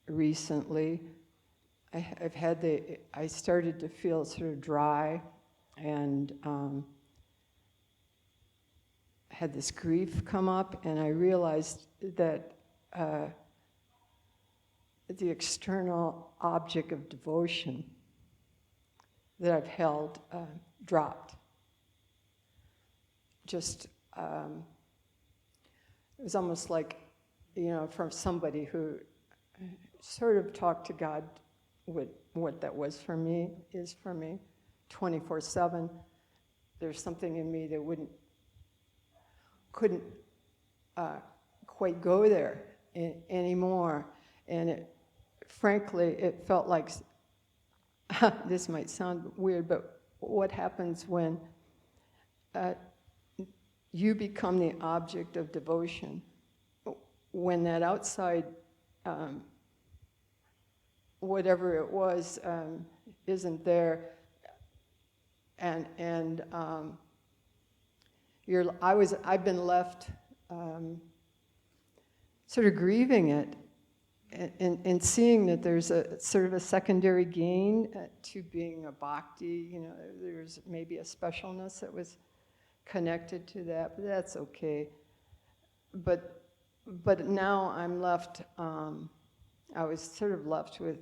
recently. I started to feel sort of dry, and had this grief come up, and I realized that the external object of devotion that I've held dropped. Just, it was almost like, from somebody who sort of talked to God what that was for me, is for me, 24/7. There's something in me that couldn't quite go there anymore. And frankly, it felt like, this might sound weird, but what happens when you become the object of devotion? When that outside, whatever it was, isn't there, and I've been left sort of grieving it, and seeing that there's a sort of a secondary gain to being a bhakti. There's maybe a specialness that was connected to that, but that's okay. But now I'm left, I was sort of left with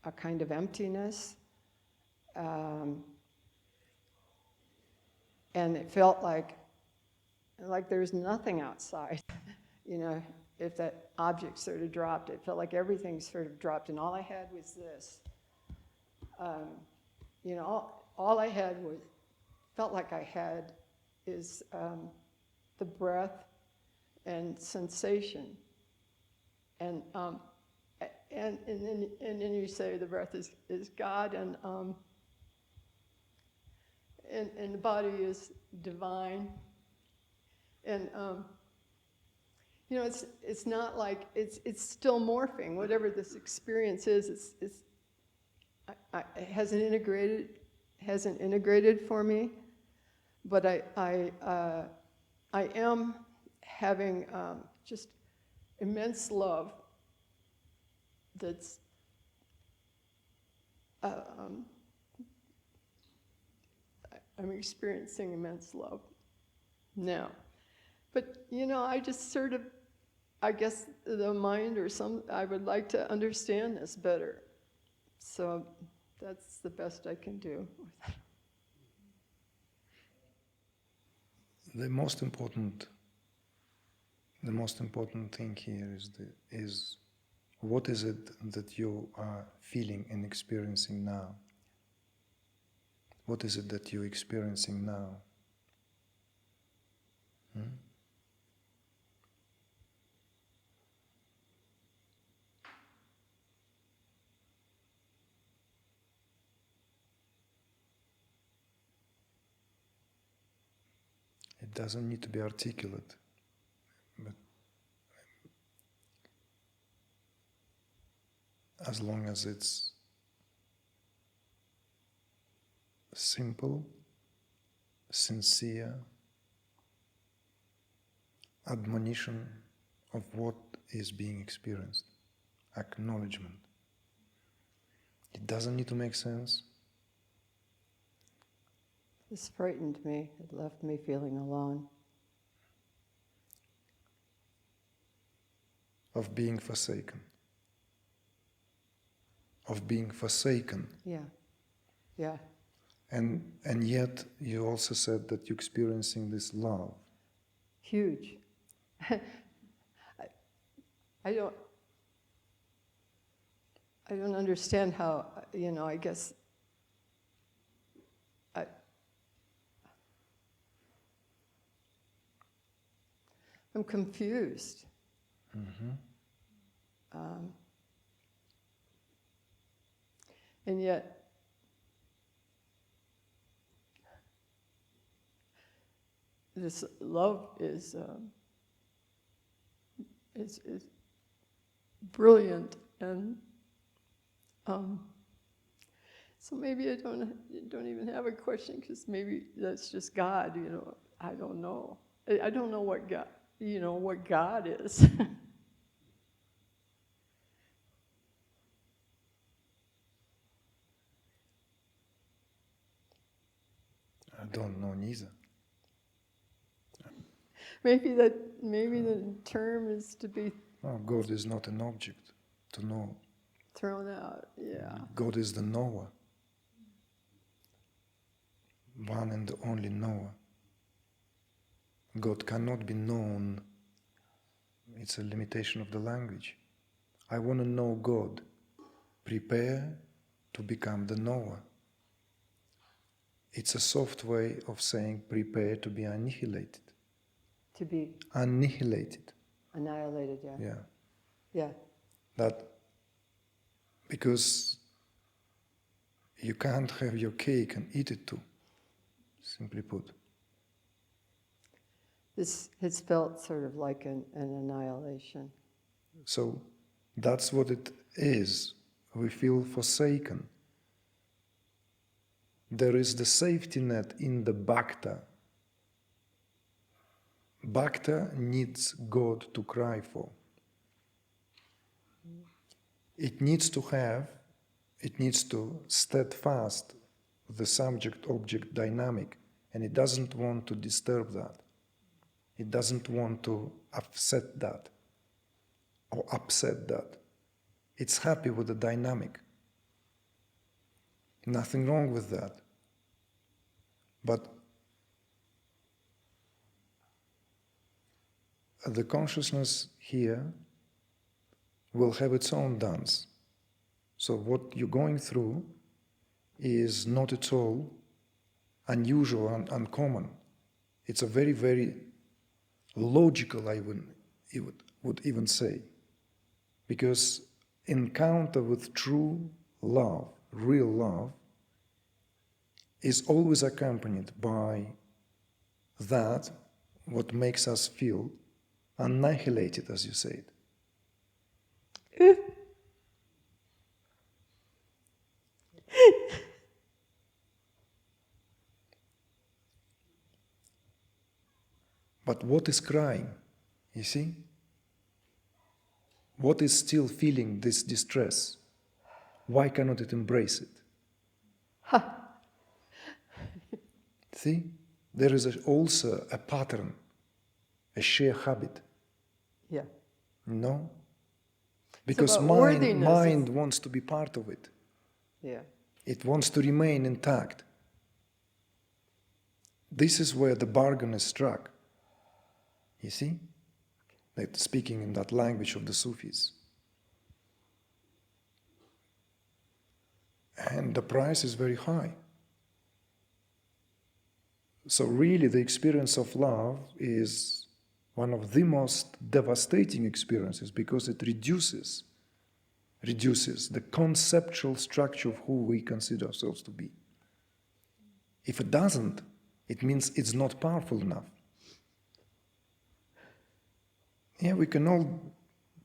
a kind of emptiness, and it felt like there's nothing outside. If that object sort of dropped, it felt like everything sort of dropped, and all I had was this. All I had felt like I had is the breath and sensation, and then you say the breath is God, and the body is divine, and it's not like it's still morphing. Whatever this experience is, it hasn't integrated for me, but I am having just immense love. That's I'm experiencing immense love now. But, I just sort of, I guess the mind I would like to understand this better. So that's the best I can do. The most important thing here is what is it that you are feeling and experiencing now? What is it that you're experiencing now? It doesn't need to be articulate, but as long as it's simple, sincere admonition of what is being experienced, acknowledgement. It doesn't need to make sense. This frightened me. It left me feeling alone. Of being forsaken. Of being forsaken. Yeah. And yet you also said that you're experiencing this love. Huge. I don't understand how, I guess I'm confused. And yet, this love is brilliant, and so maybe I don't even have a question, because maybe that's just God. I don't know. I don't know what God, what God is. don't know neither. Maybe the term is to be Oh, God is not an object to know. thrown out. Yeah. God is the knower. One and the only knower. God cannot be known. It's a limitation of the language. I want to know God. Prepare to become the knower. It's a soft way of saying prepare to be annihilated. To be Annihilated. annihilated. Yeah. Yeah. Yeah. That because you can't have your cake and eat it too, simply put. This has felt sort of like an annihilation. So that's what it is. We feel forsaken. There is the safety net in the bhakta. Bhakta needs God to cry for. It needs to steadfast the subject-object dynamic, and it doesn't want to disturb that. It doesn't want to upset that or upset that. It's happy with the dynamic. Nothing wrong with that. But the consciousness here will have its own dance. So what you're going through is not at all unusual and uncommon. It's a very, very logical, I would even say. Because encounter with true love, real love, is always accompanied by that, what makes us feel annihilated, as you said. But what is crying? You see? What is still feeling this distress? Why cannot it embrace it? See? There is also a pattern, a shared habit. Yeah. No? Because about mind wants to be part of it. Yeah. It wants to remain intact. This is where the bargain is struck. You see? Like speaking in that language of the Sufis. And the price is very high. So really the experience of love is one of the most devastating experiences because it reduces the conceptual structure of who we consider ourselves to be. If it doesn't, it means it's not powerful enough. Yeah, we can all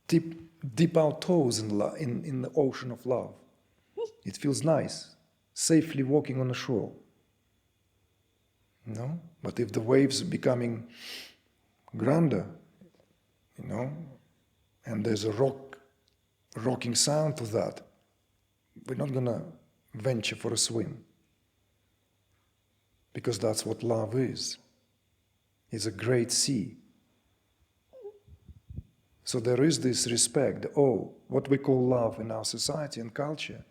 dip our toes in the ocean of love. It feels nice, safely walking on a shore. No? But if the waves are becoming grander, and there's a rocking sound to that, we're not going to venture for a swim. Because that's what love is. It's a great sea. So there is this respect. What we call love in our society and culture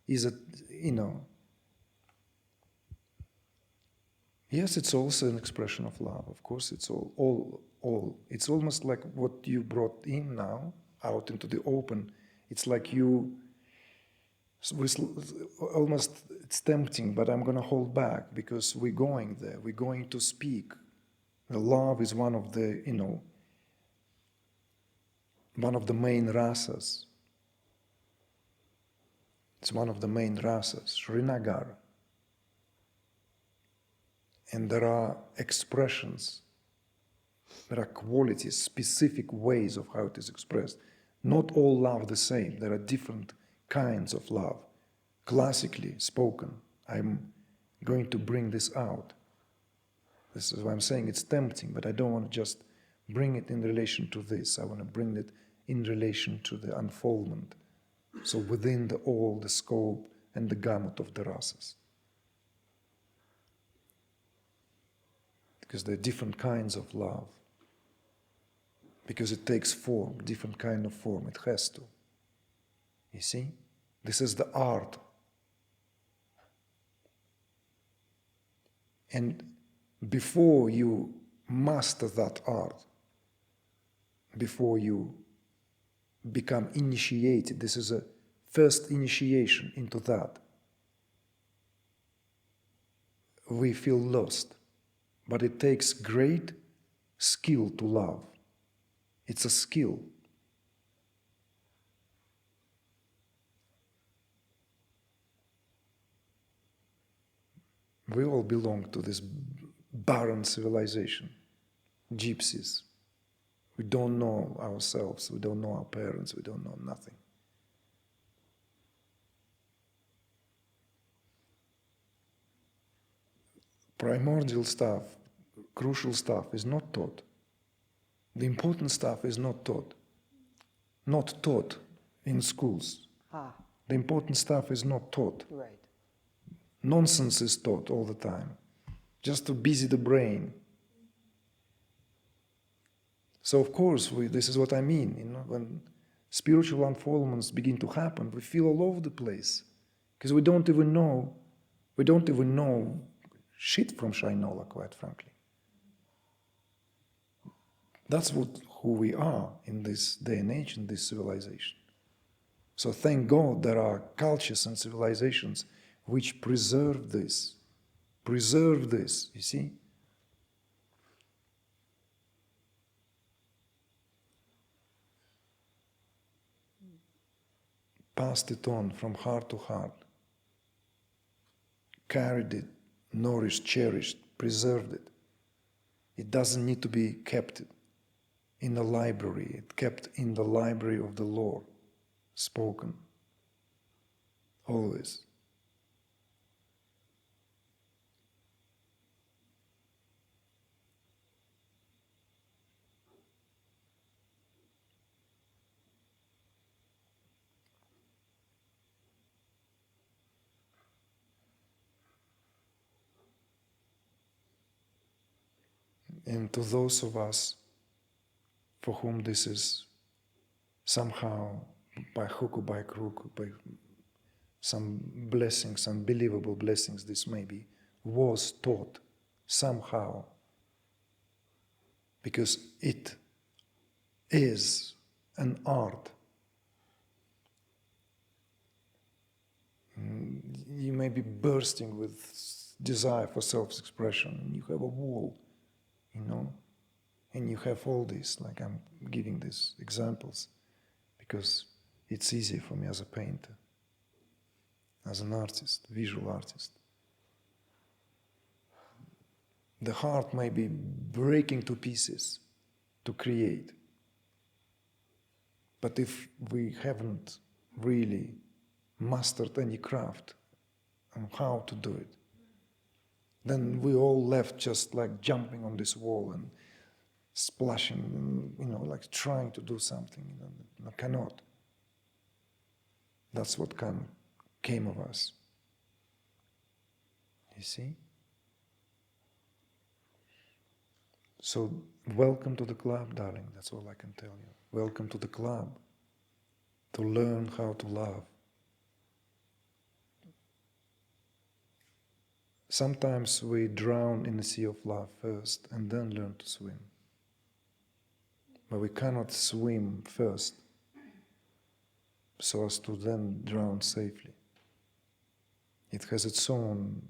is yes, it's also an expression of love. Of course, it's all. It's almost like what you brought in now, out into the open. It's like it's tempting, but I'm going to hold back because we're going there. We're going to speak. The love is one of the main rasas. It's one of the main rasas, Srinagar. And there are expressions, there are qualities, specific ways of how it is expressed. Not all love the same. There are different kinds of love. Classically spoken, I'm going to bring this out. This is why I'm saying it's tempting, but I don't want to just bring it in relation to this. I want to bring it in relation to the unfoldment. So within the scope and the gamut of the rasas. because there are different kinds of love. Because it takes form, different kind of form, it has to. You see? This is the art. And before you master that art, before you become initiated, this is a first initiation into that, we feel lost. But it takes great skill to love. It's a skill. We all belong to this barren civilization, gypsies. We don't know ourselves, we don't know our parents, we don't know nothing. Primordial stuff, crucial stuff is not taught. The important stuff is not taught. Not taught in schools. The important stuff is not taught. Right. Nonsense is taught all the time, just to busy the brain. So of course, this is what I mean, when spiritual unfoldments begin to happen, we feel all over the place, because we don't even know shit from Shainola, quite frankly. That's who we are in this day and age, in this civilization. So thank God there are cultures and civilizations which preserve this, you see? Passed it on from heart to heart, carried it, nourished, cherished, preserved it. It doesn't need to be kept in a library, it's kept in the library of the Lord, spoken, always. And to those of us for whom this is somehow, by hook or by crook, by some blessings, unbelievable blessings, this maybe was taught somehow, because it is an art. You may be bursting with desire for self-expression, and you have a wall, and you have all this, like I'm giving these examples because it's easy for me as a painter, as an artist, visual artist. The heart may be breaking to pieces to create, but if we haven't really mastered any craft on how to do it, then we all left just like jumping on this wall and splashing, like trying to do something, cannot. That's what came of us. You see? So, welcome to the club, darling, that's all I can tell you. Welcome to the club, to learn how to love. Sometimes we drown in the sea of love first and then learn to swim. But we cannot swim first so as to then drown safely. It has its own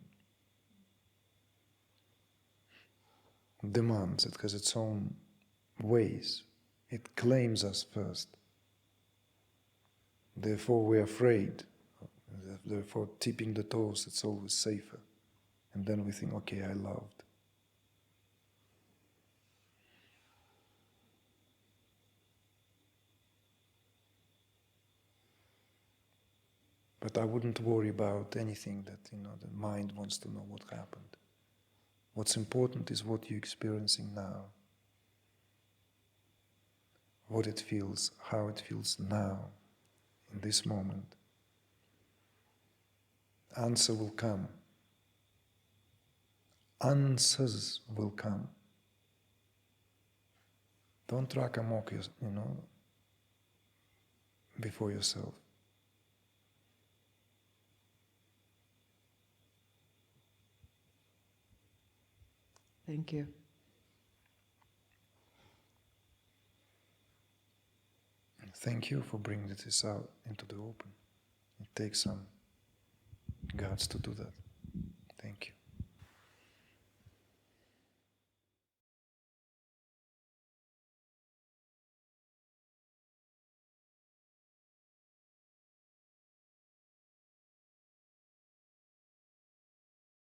demands, it has its own ways. It claims us first. Therefore we're afraid. Therefore tipping the toes, it's always safer. And then we think, okay, I loved. But I wouldn't worry about anything that, the mind wants to know what happened. What's important is what you're experiencing now. What it feels, how it feels now, in this moment. Answer will come. answers will come. Don't track amok, before yourself. Thank you. Thank you for bringing this out into the open. It takes some guts to do that. Thank you.